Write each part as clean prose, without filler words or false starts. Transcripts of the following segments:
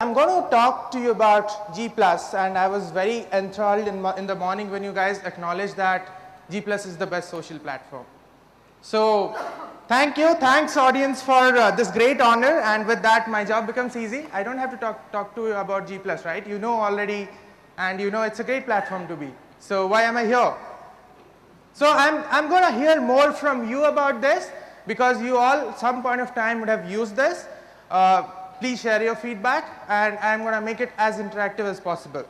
I'm going to talk to you about G+, and I was very enthralled in the morning when you guys acknowledged that G+ is the best social platform. So thank you, thanks audience for this great honor, and with that my job becomes easy. I don't have to talk to you about G+, right? You know already, and you know it's a great platform to be. So why am I here? So I'm going to hear more from you about this, because you all some point of time would have used this. Please share your feedback, and I'm going to make it as interactive as possible.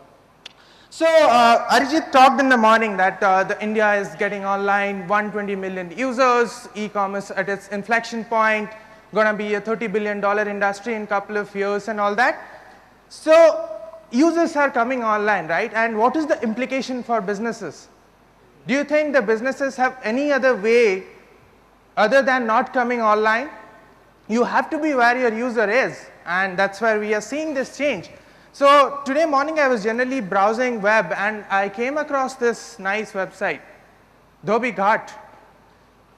So Arijit talked in the morning that the India is getting online, 120 million users, e-commerce at its inflection point, going to be a $30 billion industry in a couple of years and all that. So users are coming online, right? And what is the implication for businesses? Do you think the businesses have any other way other than not coming online? You have to be where your user is, and that's where we are seeing this change. So today morning I was generally browsing web, and I came across this nice website, Dhobi Ghat.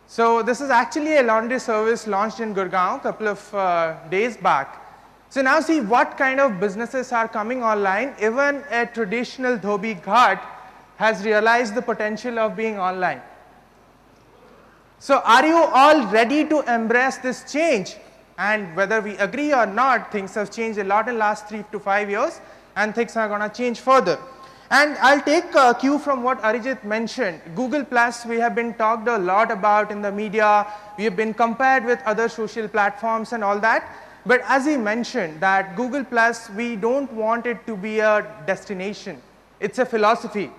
So this is actually a laundry service launched in Gurgaon a couple of days back. So now see what kind of businesses are coming online. Even a traditional Dhobi Ghat has realized the potential of being online. So are you all ready to embrace this change? And whether we agree or not, things have changed a lot in the last 3 to 5 years, and things are going to change further. And I'll take a cue from what Arijit mentioned. Google Plus, we have been talked a lot about in the media. We have been compared with other social platforms and all that. But as he mentioned, that Google Plus, we don't want it to be a destination. It's a philosophy.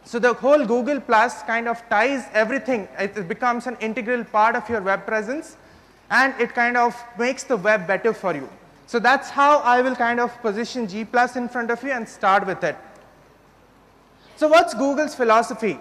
So the whole Google Plus kind of ties everything. It becomes an integral part of your web presence, and it kind of makes the web better for you. So that's how I will kind of position G+ in front of you and start with it. So what's Google's philosophy?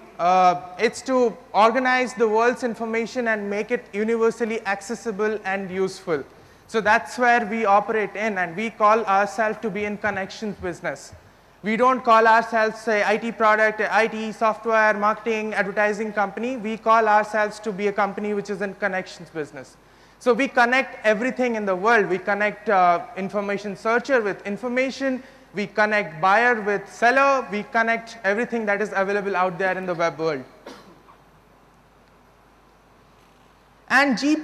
It's to organize the world's information and make it universally accessible and useful. So that's where we operate in, and we call ourselves to be in connections business. We don't call ourselves a IT product, a IT, software, marketing, advertising company. We call ourselves to be a company which is in connections business. So we connect everything in the world. We connect information searcher with information. We connect buyer with seller. We connect everything that is available out there in the web world. And G+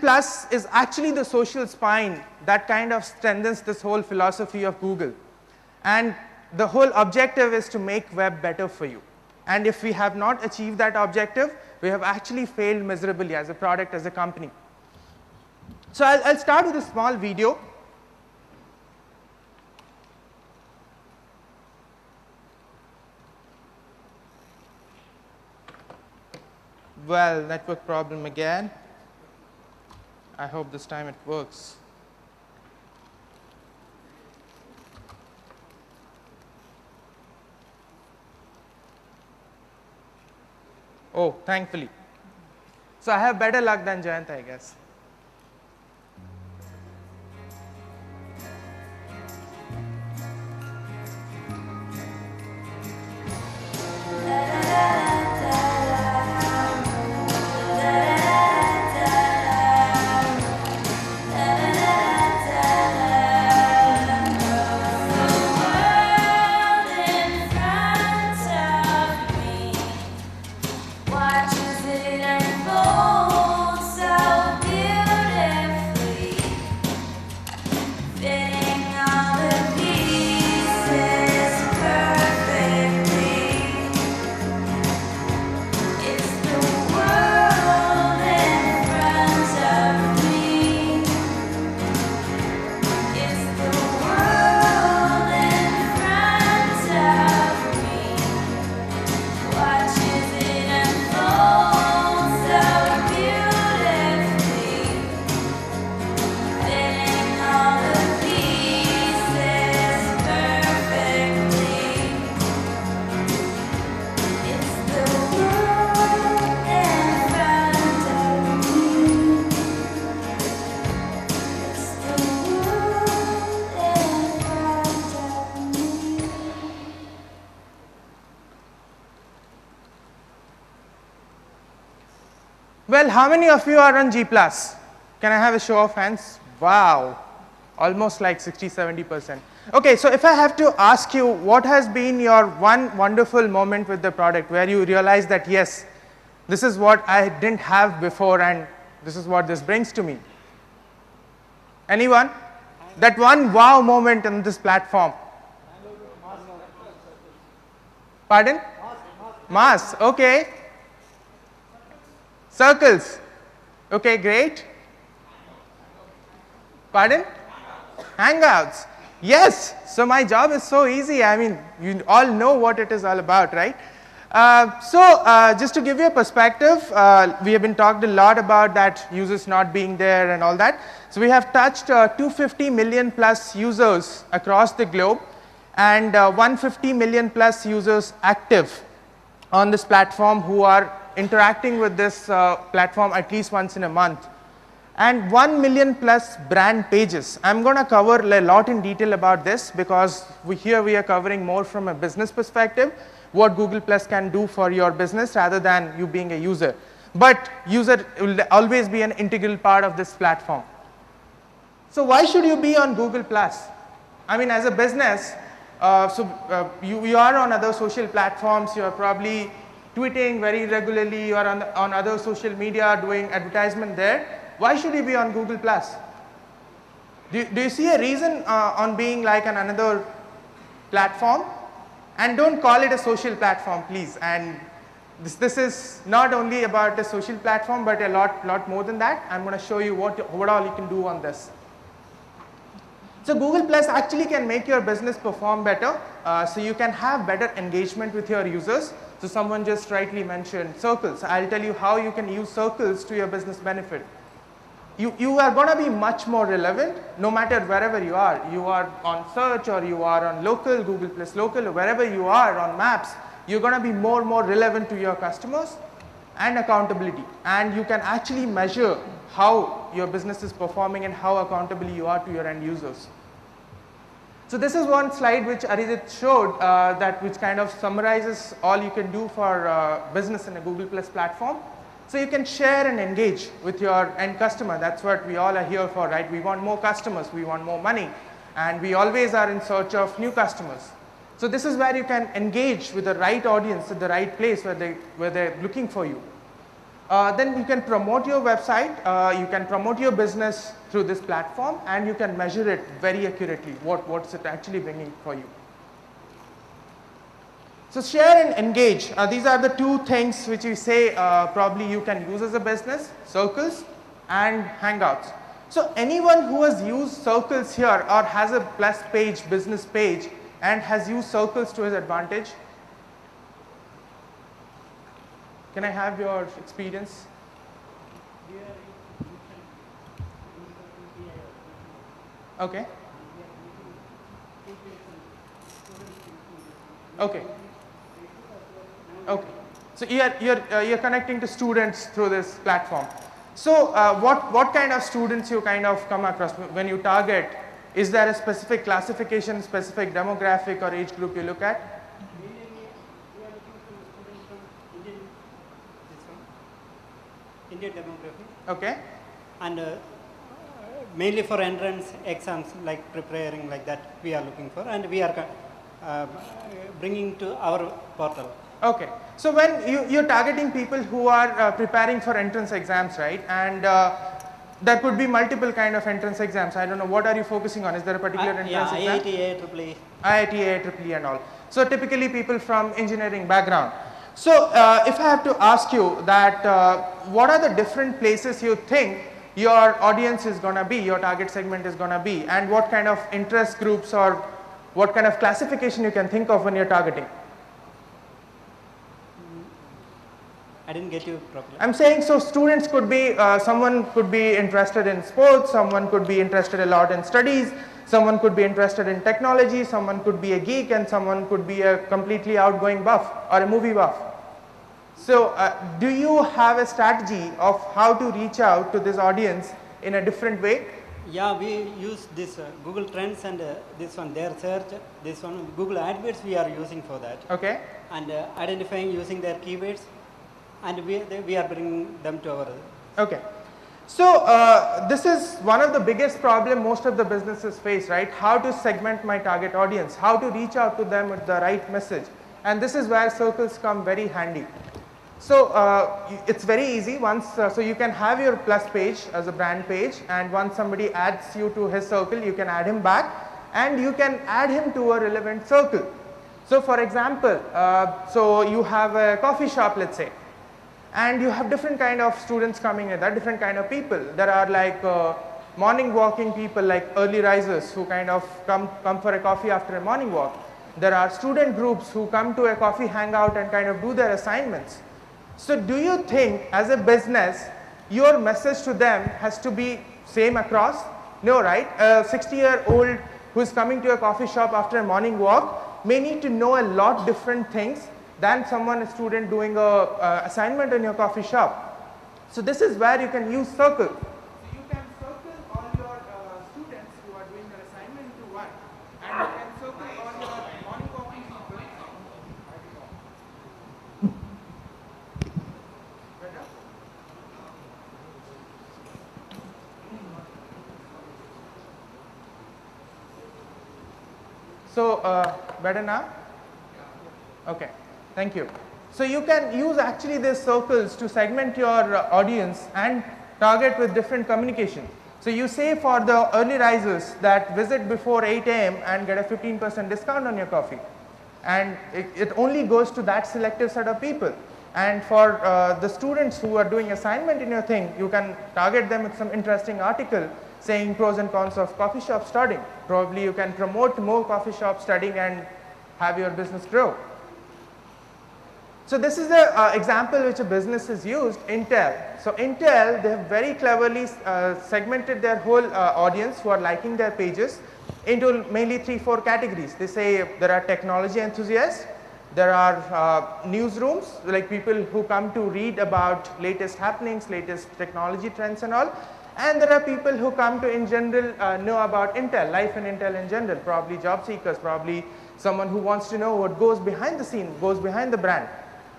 is actually the social spine that kind of strengthens this whole philosophy of Google. And the whole objective is to make web better for you. And if we have not achieved that objective, we have actually failed miserably as a product, as a company. So I'll start with a small video. Well, network problem again. I hope this time it works. Oh, thankfully. So I have better luck than Jayant, I guess. Well, how many of you are on G+? Can I have a show of hands? Wow, almost like 60–70%. Okay, so if I have to ask you, what has been your one wonderful moment with the product where you realize that yes, this is what I didn't have before and this is what this brings to me? Anyone? That one wow moment in this platform. Pardon? Mass, okay. Circles, okay, great. Pardon? Hangouts. Yes, so my job is so easy. I mean, you all know what it is all about, right? Just to give you a perspective, we have been talked a lot about that users not being there and all that. So we have touched 250 million plus users across the globe and 150 million plus users active on this platform who are interacting with this platform at least once in a month. And 1 million plus brand pages. I'm going to cover a lot in detail about this because here we are covering more from a business perspective, what Google Plus can do for your business rather than you being a user. But user will always be an integral part of this platform. So why should you be on Google Plus? I mean, as a business, you are on other social platforms, you are probably tweeting very regularly, you are on other social media doing advertisement there. Why should you be on Google Plus? Do you see a reason on being like another platform? And don't call it a social platform, please. And this is not only about a social platform, but a lot more than that. I'm going to show you what all you can do on this. So Google Plus actually can make your business perform better. So you can have better engagement with your users. So someone just rightly mentioned circles. I'll tell you how you can use circles to your business benefit. You are going to be much more relevant no matter wherever you are. You are on search or you are on local, Google Plus local, or wherever you are on maps, you're going to be more relevant to your customers and accountability. And you can actually measure how your business is performing and how accountable you are to your end users. So this is one slide which Arijit showed which kind of summarizes all you can do for business in a Google Plus platform. So you can share and engage with your end customer. That's what we all are here for, right? We want more customers, we want more money, and we always are in search of new customers. So this is where you can engage with the right audience at the right place where they're looking for you. Then you can promote your website, you can promote your business through this platform, and you can measure it very accurately, what's it actually bringing for you. So share and engage, these are the two things which we say probably you can use as a business, circles and hangouts. So anyone who has used circles here or has a plus page, business page, and has used circles to his advantage, can I have your experience? Okay. Okay. Okay. So you're connecting to students through this platform. So what kind of students you kind of come across when you target? Is there a specific classification, specific demographic or age group you look at? Indian demography. Okay. And mainly for entrance exams, like preparing like that, we are looking for, and we are bringing to our portal. Okay. So when you're targeting people who are preparing for entrance exams, right? And there could be multiple kind of entrance exams. I don't know, what are you focusing on? Is there a particular entrance exam? IIT, IEEE. IIT, IEEE and all. So typically people from engineering background. So if I have to ask you that what are the different places you think your audience is going to be, your target segment is going to be, and what kind of interest groups or what kind of classification you can think of when you're targeting? I didn't get you properly. I'm saying, so students could be, someone could be interested in sports, someone could be interested a lot in studies, someone could be interested in technology, someone could be a geek, and someone could be a completely outgoing buff or a movie buff. So do you have a strategy of how to reach out to this audience in a different way? Yeah, we use this Google Trends and this one, their search, this one, Google AdWords we are using for that. Okay. And identifying using their keywords, and we are bringing them to our. Okay. So this is one of the biggest problem most of the businesses face, right? How to segment my target audience, how to reach out to them with the right message. And this is where circles come very handy. So it's very easy once, so you can have your plus page as a brand page, and once somebody adds you to his circle, you can add him back and you can add him to a relevant circle. So for example, so you have a coffee shop, let's say, and you have different kind of students coming in, there are different kind of people. There are like morning walking people, like early risers who kind of come for a coffee after a morning walk. There are student groups who come to a coffee hangout and kind of do their assignments. So do you think as a business, your message to them has to be same across? No, right? A 60-year-old who is coming to a coffee shop after a morning walk may need to know a lot different things than someone, a student doing a assignment in your coffee shop. So this is where you can use circle. So you can circle all your students who are doing their assignment to one, and you can circle all your morning walking people. So better now? Okay, thank you. So you can use actually these circles to segment your audience and target with different communication. So you say for the early risers that visit before 8 a.m. and get a 15% discount on your coffee. And it only goes to that selective set of people. And for the students who are doing assignment in your thing, you can target them with some interesting article saying pros and cons of coffee shop starting. Probably you can promote more coffee shop starting and have your business grow. So this is the example which a business has used, Intel. So Intel, they have very cleverly segmented their whole audience who are liking their pages into mainly 3-4 categories. They say there are technology enthusiasts, there are newsrooms, like people who come to read about latest happenings, latest technology trends and all. And there are people who come to in general know about Intel, life in Intel in general, probably job seekers, probably someone who wants to know what goes behind the scene, goes behind the brand.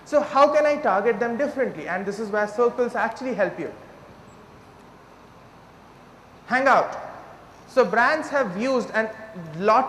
So how can I target them differently? And this is where circles actually help you. Hangout. So brands have used, and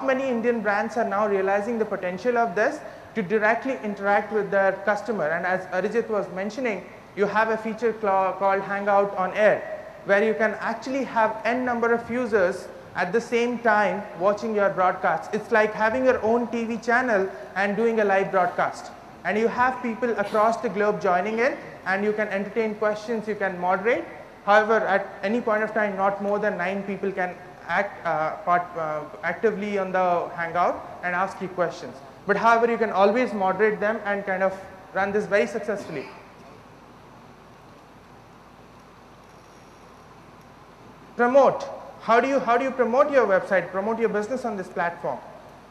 many Indian brands are now realizing the potential of this to directly interact with their customer. And as Arijit was mentioning, you have a feature called Hangout on Air, where you can actually have n number of users at the same time watching your broadcasts. It's like having your own TV channel and doing a live broadcast. And you have people across the globe joining in, and you can entertain questions, you can moderate. However, at any point of time, not more than 9 people can act actively on the Hangout and ask you questions. But however, you can always moderate them and kind of run this very successfully. Promote. How do you promote your website, promote your business on this platform?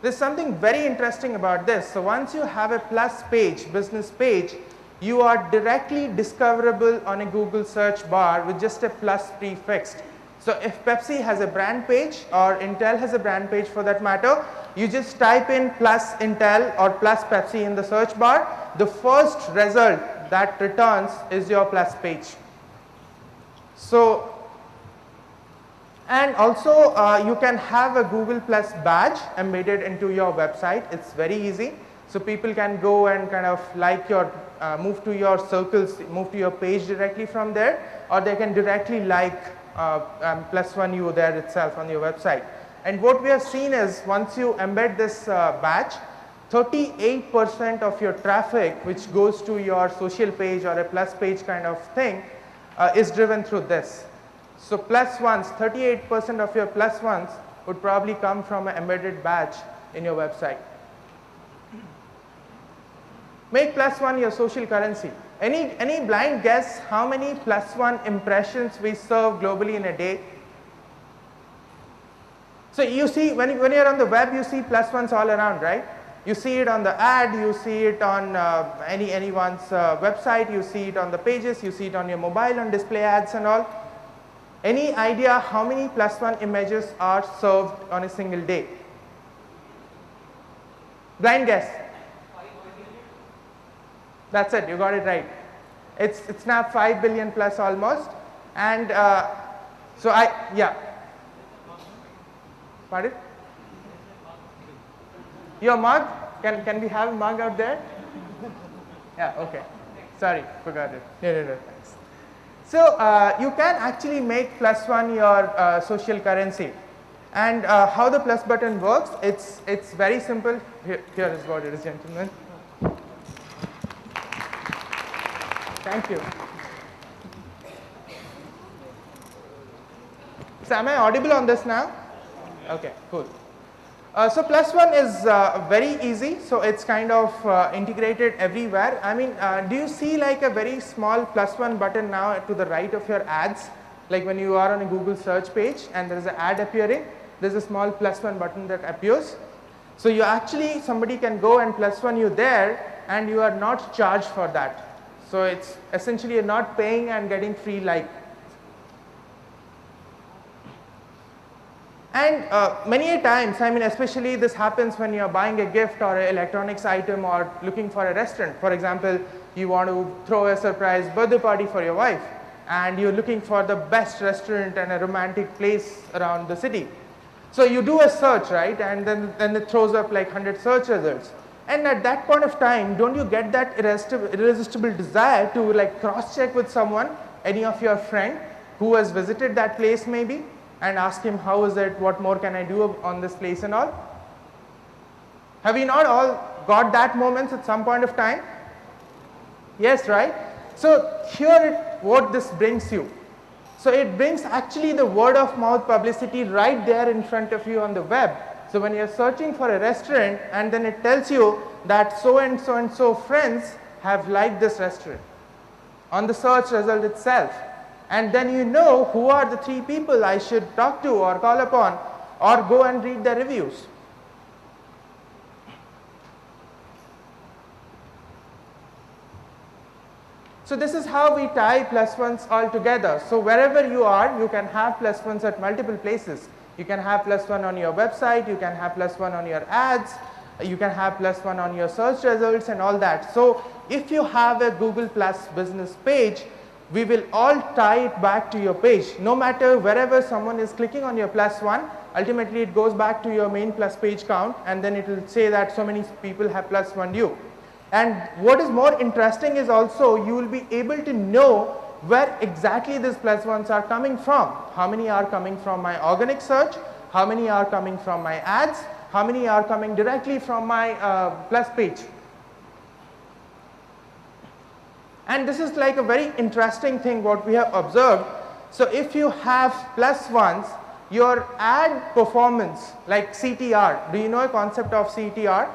There's something very interesting about this. So once you have a plus page, business page, you are directly discoverable on a Google search bar with just a plus prefixed. So if Pepsi has a brand page, or Intel has a brand page for that matter, you just type in plus Intel or plus Pepsi in the search bar. The first result that returns is your plus page. So, and also you can have a Google Plus badge embedded into your website. It's very easy. So people can go and kind of like your, move to your circles, move to your page directly from there, or they can directly like +1 you there itself on your website. And what we have seen is once you embed this badge, 38% of your traffic which goes to your social page or a plus page kind of thing is driven through this. So plus ones, 38% of your plus ones would probably come from an embedded badge in your website. Make +1 your social currency. Any blind guess how many +1 impressions we serve globally in a day? So you see, when you're on the web, you see +1s all around, right? You see it on the ad, you see it on anyone's website, you see it on the pages, you see it on your mobile on display ads and all. Any idea how many +1 images are served on a single day? Blind guess. That's it, you got it right. It's now 5 billion plus almost. And yeah. Pardon? Your mug? Can we have a mug out there? Yeah, okay. Sorry, forgot it. No, thanks. So you can actually make +1 your social currency. And how the plus button works, it's very simple. Here is what it is, gentlemen. Thank you. So am I audible on this now? Okay, cool. So +1 is very easy. So it's kind of integrated everywhere. I mean, do you see like a very small +1 button now to the right of your ads? Like when you are on a Google search page and there is an ad appearing, there's a small +1 button that appears. So you actually, somebody can go and +1 you there and you are not charged for that. So it's essentially you're not paying and getting free like. And many a times, I mean, especially this happens when you're buying a gift or an electronics item or looking for a restaurant. For example, you want to throw a surprise birthday party for your wife and you're looking for the best restaurant and a romantic place around the city. So you do a search, right? And then it throws up like 100 search results. And at that point of time, don't you get that irresistible desire to like cross-check with someone, any of your friend who has visited that place maybe, and ask him how is it, what more can I do on this place and all? Have you not all got that moments at some point of time? Yes, right? So here what this brings you. So it brings actually the word of mouth publicity right there in front of you on the web. So when you're searching for a restaurant and then it tells you that so and so friends have liked this restaurant on the search result itself. And then you know who are the 3 people I should talk to or call upon or go and read their reviews. So this is how we tie +1s all together. So wherever you are, you can have +1s at multiple places. You can have +1 on your website, you can have +1 on your ads, you can have +1 on your search results and all that. So if you have a Google Plus business page, we will all tie it back to your page. No matter wherever someone is clicking on your +1, ultimately it goes back to your main plus page count and then it will say that so many people have +1 you. And what is more interesting is also you will be able to know where exactly these +1s are coming from. How many are coming from my organic search, how many are coming from my ads, how many are coming directly from my plus page. And this is like a very interesting thing what we have observed. So if you have +1s, your ad performance like CTR, do you know a concept of CTR?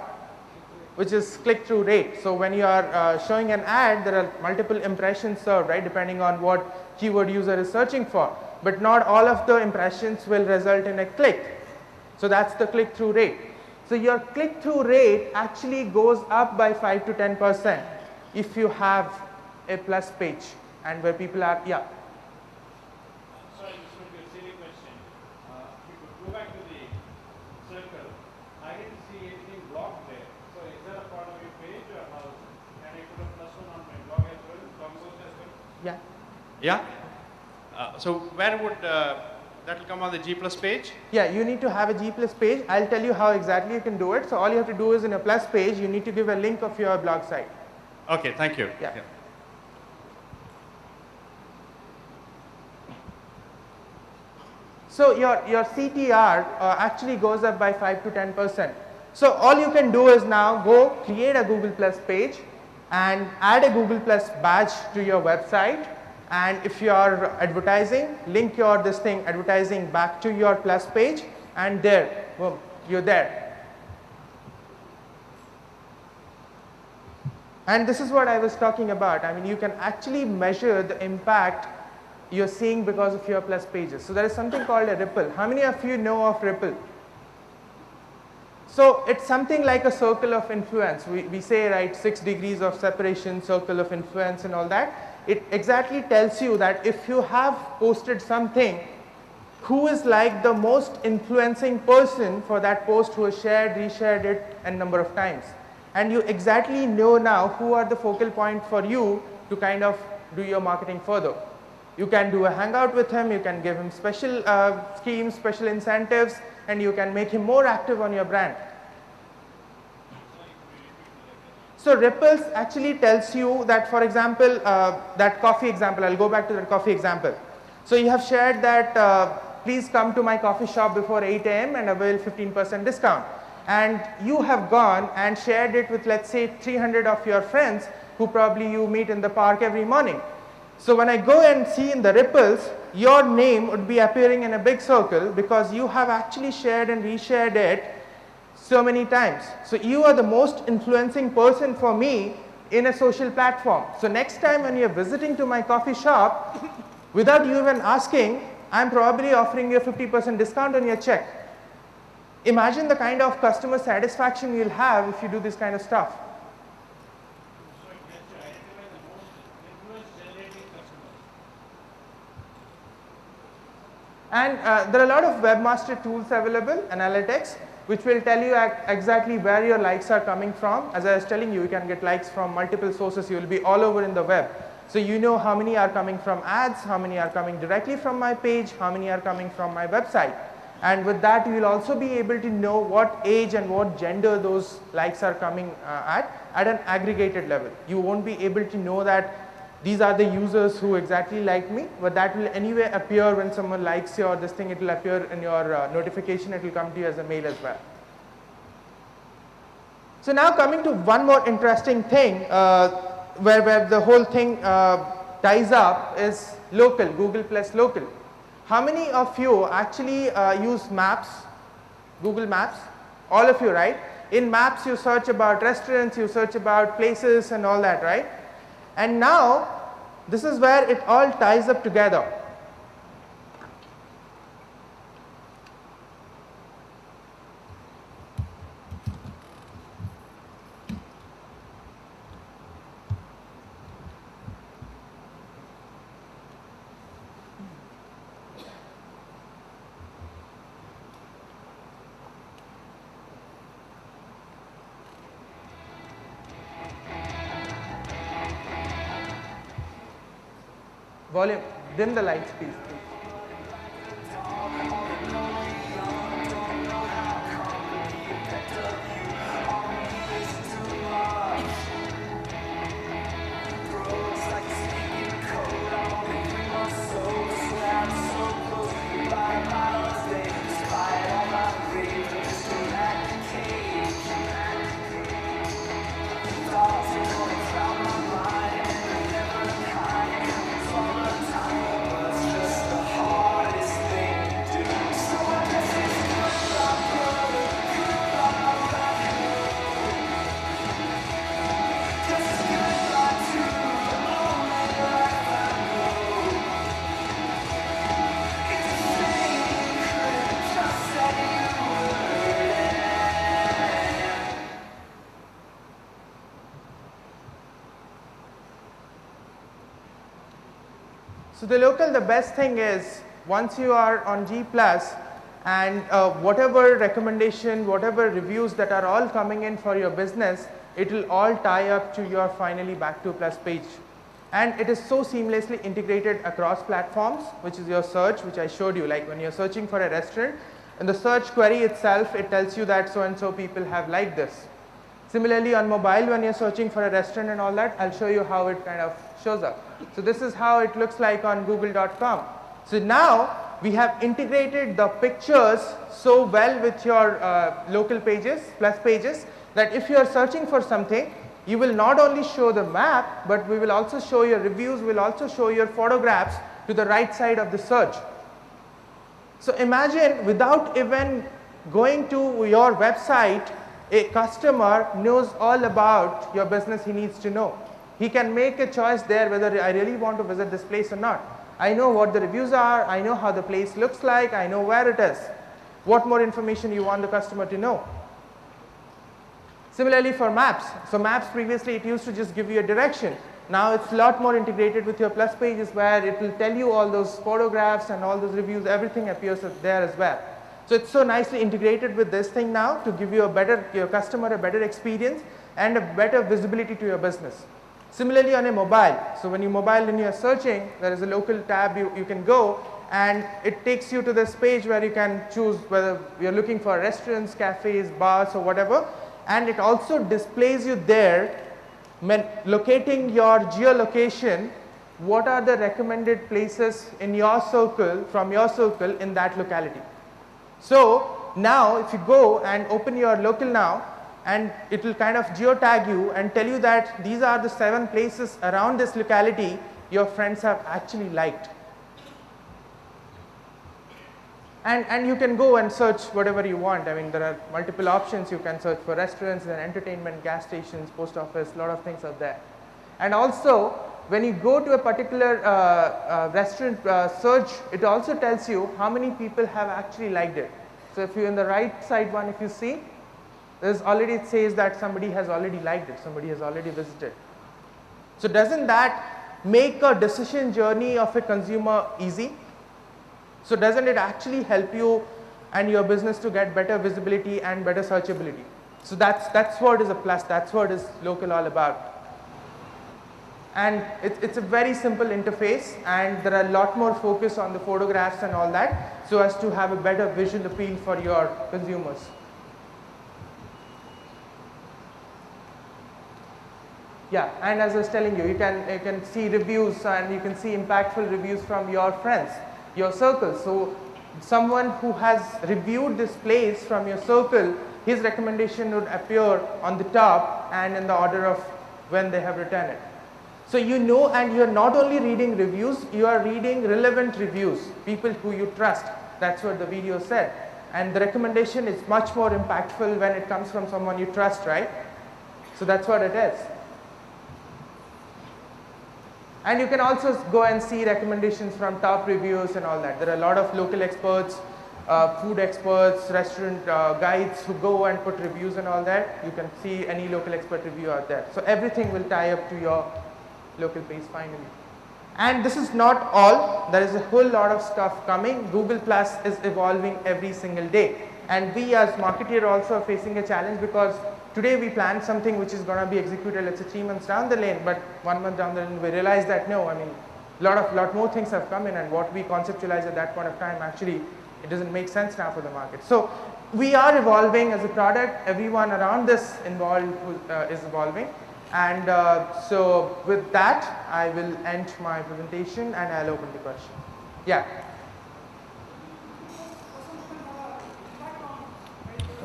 Which is click-through rate. So when you are showing an ad, there are multiple impressions served, right, depending on what keyword user is searching for. But not all of the impressions will result in a click. So that's the click-through rate. So your click-through rate actually goes up by 5 to 10% if you have a plus page and where people are, yeah. Sorry, this would be a silly question. If you could go back to the circle, I didn't see anything blocked there. So is that a part of your page or how? Can I put a +1 on my blog as well, blog post as well? Yeah. Yeah. So where would that will come on the G Plus page? Yeah, you need to have a G Plus page. I'll tell you how exactly you can do it. So all you have to do is in a plus page, you need to give a link of your blog site. Okay, thank you. Yeah. So your CTR actually goes up by 5 to 10%. So all you can do is now go create a Google Plus page and add a Google Plus badge to your website. And if you are advertising, link your advertising back to your Plus page, and there, boom, you're there. And this is what I was talking about. I mean, you can actually measure the impact you're seeing because of your plus pages. So there is something called a ripple. How many of you know of ripple? So it's something like a circle of influence. We say, right, 6 degrees of separation, circle of influence and all that. It exactly tells you that if you have posted something, who is like the most influencing person for that post, who has shared, reshared it a number of times. And you exactly know now who are the focal point for you to kind of do your marketing further. You can do a hangout with him, you can give him special schemes, special incentives, and you can make him more active on your brand. So Ripples actually tells you that, for example, that coffee example, I'll go back to that coffee example. So you have shared that please come to my coffee shop before 8 a.m. and avail 15% discount. And you have gone and shared it with, let's say, 300 of your friends who probably you meet in the park every morning. So when I go and see in the Ripples, your name would be appearing in a big circle because you have actually shared and reshared it so many times. So you are the most influencing person for me in a social platform. So next time when you're visiting to my coffee shop, without you even asking, I'm probably offering you a 50% discount on your check. Imagine the kind of customer satisfaction you'll have if you do this kind of stuff. So it gets to identify the most influence generating customers. And there are a lot of webmaster tools available, analytics, which will tell you exactly where your likes are coming from. As I was telling you, you can get likes from multiple sources. You will be all over in the web. So you know how many are coming from ads, how many are coming directly from my page, how many are coming from my website. And with that, you will also be able to know what age and what gender those likes are coming at an aggregated level. You won't be able to know that these are the users who exactly like me, but that will anyway appear when someone likes your this thing. It will appear in your notification. It will come to you as a mail as well. So now coming to one more interesting thing where the whole thing ties up is local, Google plus local. How many of you actually use Maps, Google Maps? All of you, right? In Maps you search about restaurants, you search about places and all that, right? And now this is where it all ties up together. Volume, dim the lights, please. So the local, the best thing is once you are on G Plus and whatever recommendation, whatever reviews that are all coming in for your business, it will all tie up to your finally Back to Plus page. And it is so seamlessly integrated across platforms, which is your search, which I showed you. Like when you're searching for a restaurant, in the search query itself, it tells you that so and so people have liked this. Similarly on mobile, when you're searching for a restaurant and all that, I'll show you how it kind of shows up. So this is how it looks like on google.com. So now we have integrated the pictures so well with your local pages, plus pages, that if you are searching for something, you will not only show the map, but we will also show your reviews, we'll also show your photographs to the right side of the search. So imagine without even going to your website, a customer knows all about your business he needs to know. He can make a choice there whether I really want to visit this place or not. I know what the reviews are, I know how the place looks like, I know where it is. What more information you want the customer to know? Similarly for maps. So maps previously it used to just give you a direction. Now it's a lot more integrated with your plus pages where it will tell you all those photographs and all those reviews, everything appears there as well. So it's so nicely integrated with this thing now to give you a better, your customer a better experience and a better visibility to your business. Similarly on a mobile, so when you are searching, there is a local tab you can go, and it takes you to this page where you can choose whether you're looking for restaurants, cafes, bars or whatever, and it also displays you there, locating your geolocation, what are the recommended places in your circle, from your circle in that locality. So now if you go and open your local now, and it will kind of geotag you and tell you that these are the 7 places around this locality your friends have actually liked. And you can go and search whatever you want. I mean, there are multiple options. You can search for restaurants and entertainment, gas stations, post office, a lot of things are there. And also, when you go to a particular restaurant search, it also tells you how many people have actually liked it. So if you in the right side one, if you see, there's already, it says that somebody has already liked it, somebody has already visited. So doesn't that make a decision journey of a consumer easy? So doesn't it actually help you and your business to get better visibility and better searchability? So that's what is a plus, that's what is local all about. And it's a very simple interface, and there are a lot more focus on the photographs and all that, so as to have a better visual appeal for your consumers. Yeah, and as I was telling you, you can see reviews, and you can see impactful reviews from your friends, your circle. So someone who has reviewed this place from your circle, his recommendation would appear on the top and in the order of when they have written it. So you know, and you're not only reading reviews, you are reading relevant reviews, people who you trust. That's what the video said. And the recommendation is much more impactful when it comes from someone you trust, right? So that's what it is. And you can also go and see recommendations from top reviews and all that. There are a lot of local experts, food experts, restaurant guides who go and put reviews and all that. You can see any local expert review out there. So everything will tie up to your local page finally. And this is not all. There is a whole lot of stuff coming. Google Plus is evolving every single day. And we as marketeer also are facing a challenge, because today we planned something which is going to be executed, let's say 3 months down the lane, but 1 month down the lane we realized that no, I mean, lot more things have come in, and what we conceptualized at that point of time, actually it doesn't make sense now for the market. So we are evolving as a product. Everyone around this involved is evolving. And so with that, I will end my presentation and I'll open the question. Yeah.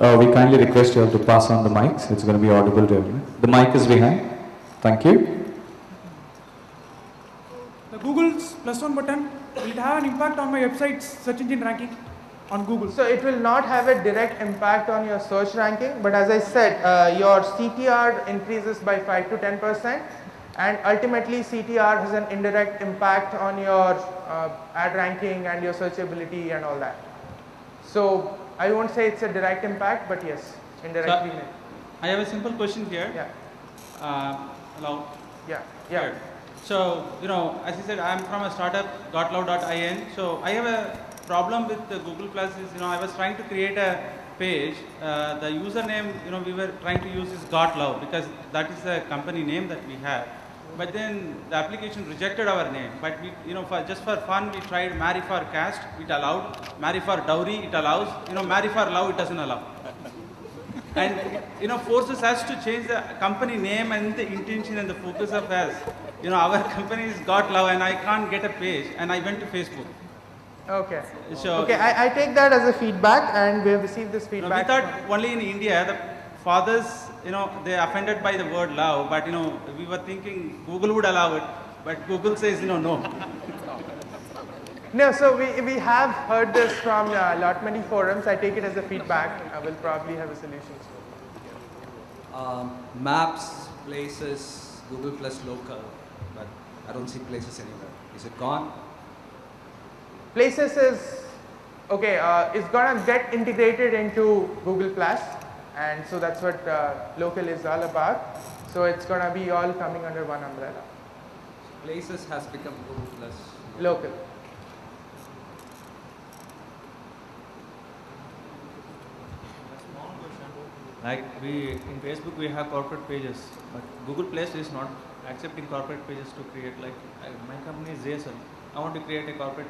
We kindly request you all to pass on the mics. It's going to be audible to everyone. The mic is behind. Thank you. The Google's +1 button, will it have an impact on my website's search engine ranking on Google? So it will not have a direct impact on your search ranking, but as I said, your CTR increases by 5 to 10%, and ultimately CTR has an indirect impact on your ad ranking and your searchability and all that. So I won't say it's a direct impact, but yes, indirectly. So, I have a simple question here. Yeah. Hello. Yeah. Here. So, as I said, I'm from a startup, gotloud.in. So, I have a problem with the Google Plus is, I was trying to create a page. The username, we were trying to use is GotLove, because that is the company name that we have. But then the application rejected our name. But we, just for fun, we tried Marry for Caste, it allowed. Marry for Dowry, it allows. Marry for Love, it doesn't allow. And, forces us to change the company name and the intention and the focus of us. Our company is GotLove, and I can't get a page, and I went to Facebook. Okay. So, okay, I take that as a feedback, and we have received this feedback. We thought only in India, the fathers, they're offended by the word love, but, we were thinking Google would allow it, but Google says, no. No, so we have heard this from many forums. I take it as a feedback. I will probably have a solution. Maps, places, Google Plus local, but I don't see places anywhere. Is it gone? Places is, okay, it's gonna get integrated into Google Plus, and so that's what local is all about. So it's gonna be all coming under one umbrella. Places has become Google Plus Local. Like in Facebook we have corporate pages, but Google Place is not accepting corporate pages to create. Like my company is JSL. I want to create a corporate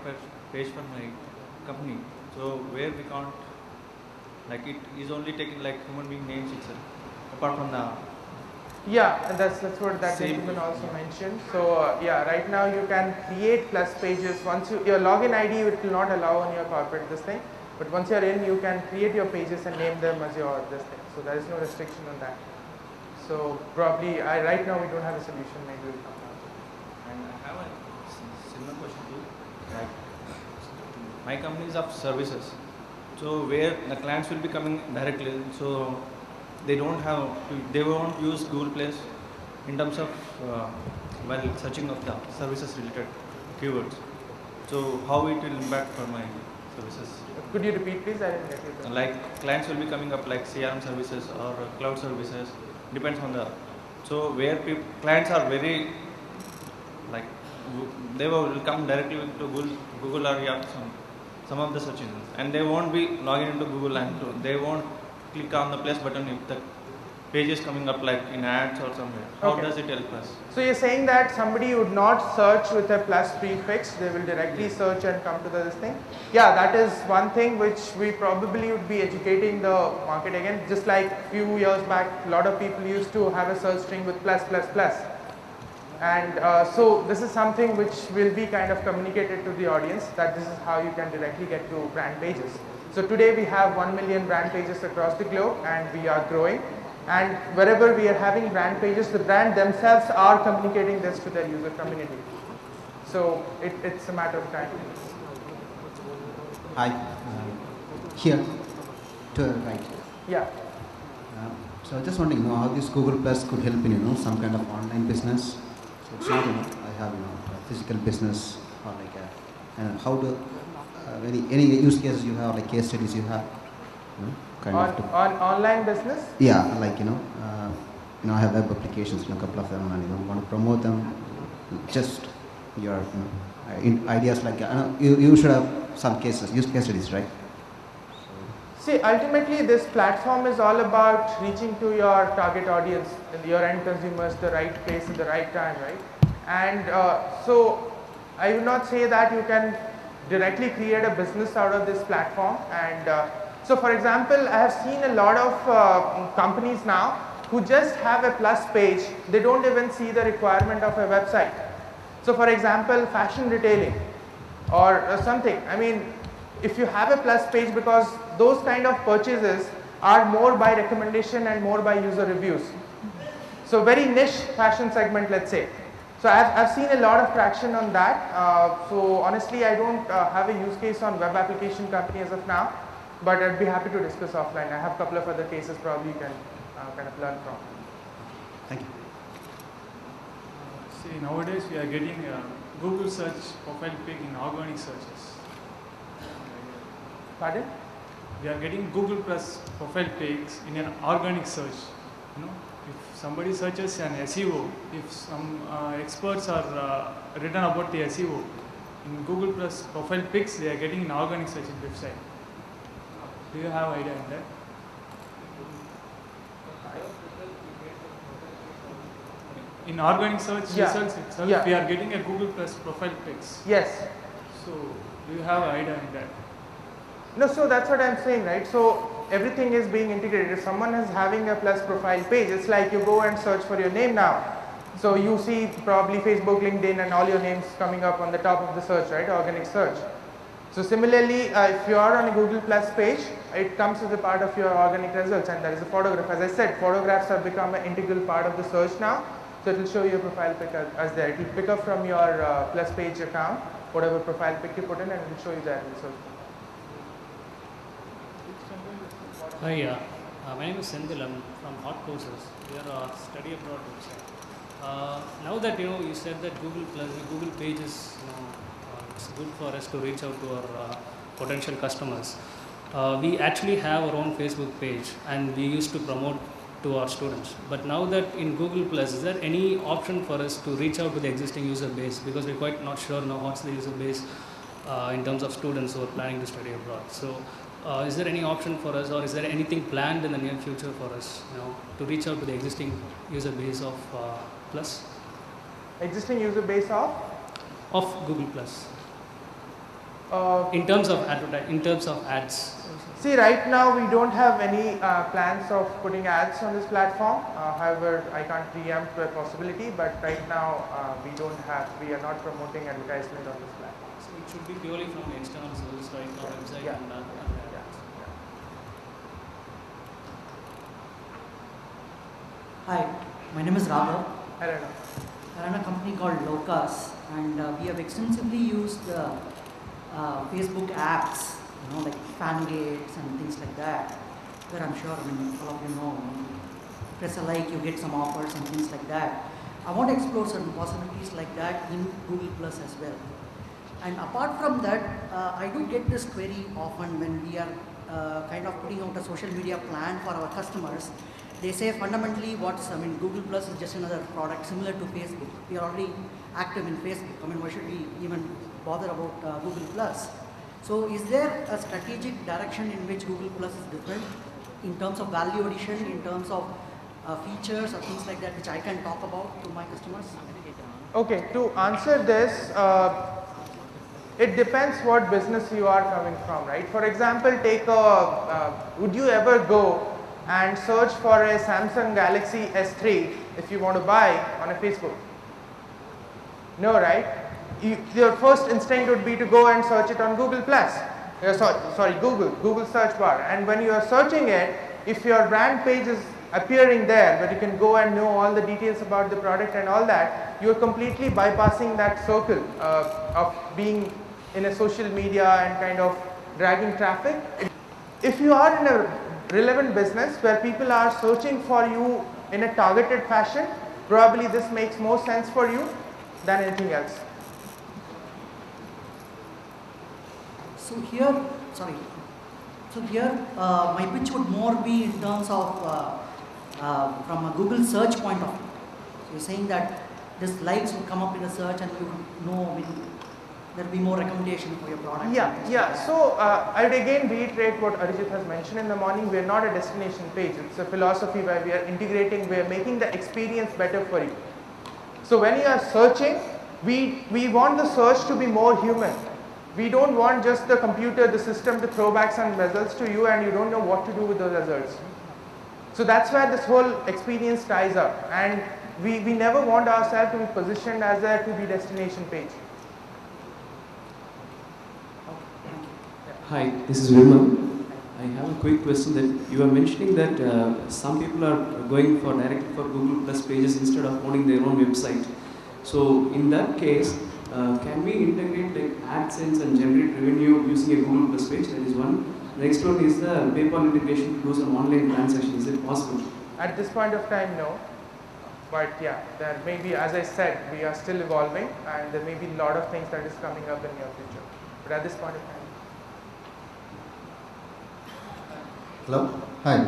page for my company. So where we can't, like it is only taking like human being names itself, apart from the Yeah, and that's what that Same gentleman page, also yeah. mentioned. So yeah, right now you can create plus pages. Once your login ID it will not allow on your corporate this thing, but once you're in, you can create your pages and name them as your this thing. So there is no restriction on that. So probably right now we don't have a solution. Maybe we'll come down. And I have a similar question too. Like my company is of services, so where the clients will be coming directly, so they don't have they won't use Google Place in terms of while searching of the services related keywords. So how it will impact for my services? Could you repeat, please? I didn't get you. Like clients will be coming up like CRM services or cloud services, depends on the. So where clients are very like they will come directly to Google or yeah, some of the search engines, and they won't be logging into Google and they won't click on the place button if the page is coming up like in ads or somewhere. How Okay. does it help us? So you're saying that somebody would not search with a plus prefix, they will directly search and come to this thing. Yeah, that is one thing which we probably would be educating the market again. Just like few years back, a lot of people used to have a search string with plus plus plus. And so this is something which will be kind of communicated to the audience that this is how you can directly get to brand pages. So today we have 1 million brand pages across the globe and we are growing. And wherever we are having brand pages, the brand themselves are communicating this to their user community. So it's a matter of time. Hi, here to the right. Yeah. So I just want to know how this Google Plus could help in some kind of online business. So it's not I have a physical business or like and how do any use cases you have, like case studies you have, kind of to, On online business? yeah, like I have web applications, a couple of them, and want to promote them. Just your ideas like you should have some use case studies, right? See, ultimately this platform is all about reaching to your target audience and your end consumers the right place at the right time, right? And so I would not say that you can directly create a business out of this platform. And so for example, I have seen a lot of companies now who just have a plus page. They don't even see the requirement of a website. So for example, fashion retailing or something. I mean, if you have a plus page, because those kind of purchases are more by recommendation and more by user reviews. So very niche fashion segment, let's say. So I've seen a lot of traction on that. So honestly, I don't have a use case on web application company as of now, but I'd be happy to discuss offline. I have a couple of other cases probably you can kind of learn from. Thank you. See, nowadays we are getting Google search profile pic in organic searches. Pardon? We are getting Google Plus profile pics in an organic search. If somebody searches an SEO, if some experts are written about the SEO, in Google Plus profile pics, they are getting an organic search in website. Do you have idea in that? In organic search results itself, we are getting a Google Plus profile pics. Yes. So, do you have idea in that? No, so that's what I'm saying, right? So everything is being integrated. If someone is having a plus profile page, it's like you go and search for your name now. So you see probably Facebook, LinkedIn and all your names coming up on the top of the search, right? Organic search. So similarly, if you are on a Google Plus page, it comes as a part of your organic results, and there is a photograph. As I said, photographs have become an integral part of the search now. So it will show your profile pic as there. It will pick up from your Plus page account, whatever profile pic you put in, and it will show you that result. Hi, my name is Senthil. I'm from Hot Courses. We are a study abroad website. Now that you said that Google Plus, Google Pages, it's good for us to reach out to our potential customers. We actually have our own Facebook page, and we used to promote to our students. But now that in Google Plus, is there any option for us to reach out to the existing user base? Because we're quite not sure now what's the user base in terms of students who are planning to study abroad. So is there any option for us, or is there anything planned in the near future for us, to reach out to the existing user base of Plus? Existing user base of? Of Google Plus. In terms of ads. See, right now we don't have any plans of putting ads on this platform. However, I can't preempt the possibility, but right now we are not promoting advertisement on this platform. So it should be purely from the external source, right? Our website Yeah. and Hi, my name is Raghav. I don't know. I run a company called Locus, and we have extensively used Facebook apps, like Fangates and things like that, where I'm sure all of you know, press a like, you get some offers and things like that. I want to explore certain possibilities like that in Google Plus as well. And apart from that, I do get this query often when we are kind of putting out a social media plan for our customers. They say fundamentally Google Plus is just another product similar to Facebook. We are already active in Facebook. Why should we even bother about Google Plus? So is there a strategic direction in which Google Plus is different in terms of value addition, in terms of features or things like that, which I can talk about to my customers? Okay, to answer this, it depends what business you are coming from, right? For example, would you ever go and search for a Samsung Galaxy S3 if you want to buy on a Facebook? No, right? Your first instinct would be to go and search it on Google Plus. Google search bar. And when you are searching it, if your brand page is appearing there, where you can go and know all the details about the product and all that, you are completely bypassing that circle of being in a social media and kind of dragging traffic. If you are in a relevant business where people are searching for you in a targeted fashion, probably this makes more sense for you than anything else. So here, my pitch would more be in terms of from a Google search point of view. So you're saying that this likes would come up in a search and you would know, there will be more recommendation for your product. Yeah. So I would again reiterate what Arijit has mentioned in the morning. We are not a destination page. It's a philosophy where we are integrating, we are making the experience better for you. So when you are searching, we want the search to be more human. We don't want just the computer, the system to throw back some results to you and you don't know what to do with those results. So that's where this whole experience ties up, and we never want ourselves to be positioned as a to-be destination page. Hi, this is Vimal. I have a quick question that you are mentioning that some people are going for directly for Google Plus pages instead of owning their own website. So in that case, can we integrate like AdSense and generate revenue using a Google Plus page? That is one. Next one is the PayPal integration to do some online transaction. Is it possible? At this point of time, no. But yeah, there may be, as I said, we are still evolving and there may be a lot of things that is coming up in your future. But at this point of time. Hello? Hi.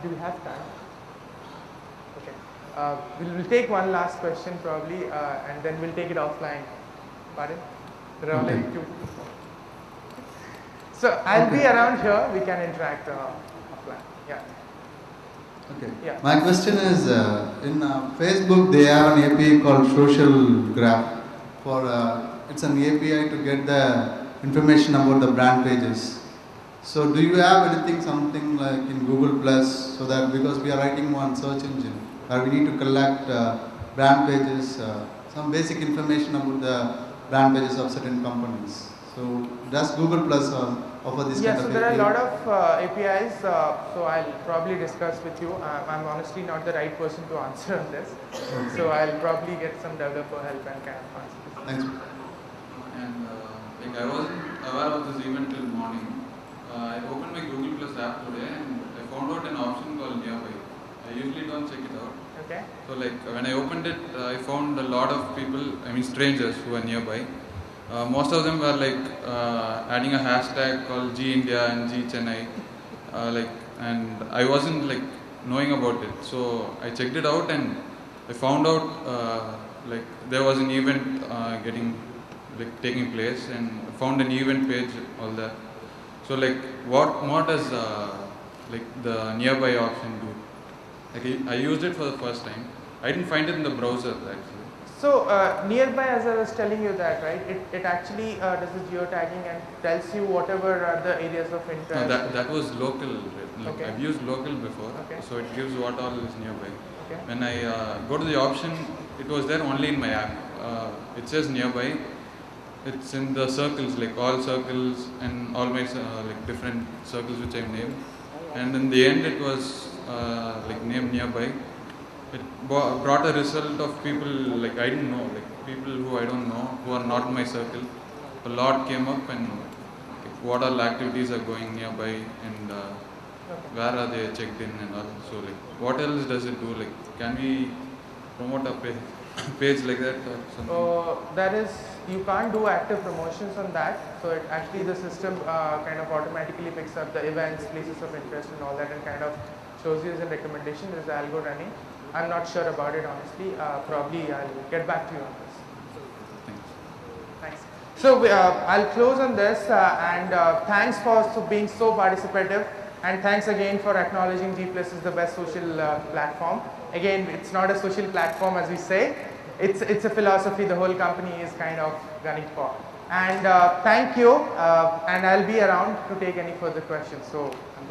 Do we have time? Okay. We'll take one last question probably and then we'll take it offline. Pardon? There are like two. So I'll be around here, we can interact offline. Yeah. Okay. Yeah. My question is, in Facebook they have an API called Social Graph. It's an API to get the information about the brand pages. So do you have something like in Google Plus, so that because we are writing one search engine, we need to collect brand pages, some basic information about the brand pages of certain companies. So does Google Plus offer this kind of API? Yes, so there are a lot of APIs, so I'll probably discuss with you. I'm honestly not the right person to answer on this. Okay. So I'll probably get some developer help and kind of answer this. Thanks. And I wasn't aware of this event till morning. I opened my Google Plus app today and I found out an option called Nearby. I usually don't check it out. Okay. So when I opened it, I found a lot of people, strangers who are nearby. Most of them were adding a hashtag called G India and G Chennai, and I wasn't knowing about it. So I checked it out and I found out there was an event taking place, and I found an event page, all that. So like what does like the nearby option do? Like I used it for the first time. I didn't find it in the browser actually. So nearby, as I was telling you that, right, it actually does the geotagging and tells you whatever are the areas of interest. No, that was local. Like Okay. I've used local before, Okay. so it gives what all is nearby. Okay. When I go to the option, it was there only in my app. It says nearby. It's in the circles, like all circles and all my like different circles which I've named. And in the end, it was like named nearby. It brought a result of people like I didn't know, like people who I don't know, who are not in my circle. A lot came up and like, what all activities are going nearby and where are they checked in and all. So like what else does it do? Like can we promote a page like that or something? That is, you can't do active promotions on that. So it actually the system kind of automatically picks up the events, places of interest and all that and kind of shows you as a recommendation. There's an algo running. I'm not sure about it honestly. Probably I'll get back to you on this. Thanks. So I'll close on this and thanks for being so participative and thanks again for acknowledging G Plus is the best social platform. Again, it's not a social platform as we say. It's a philosophy the whole company is kind of gunning for. And thank you and I'll be around to take any further questions. So.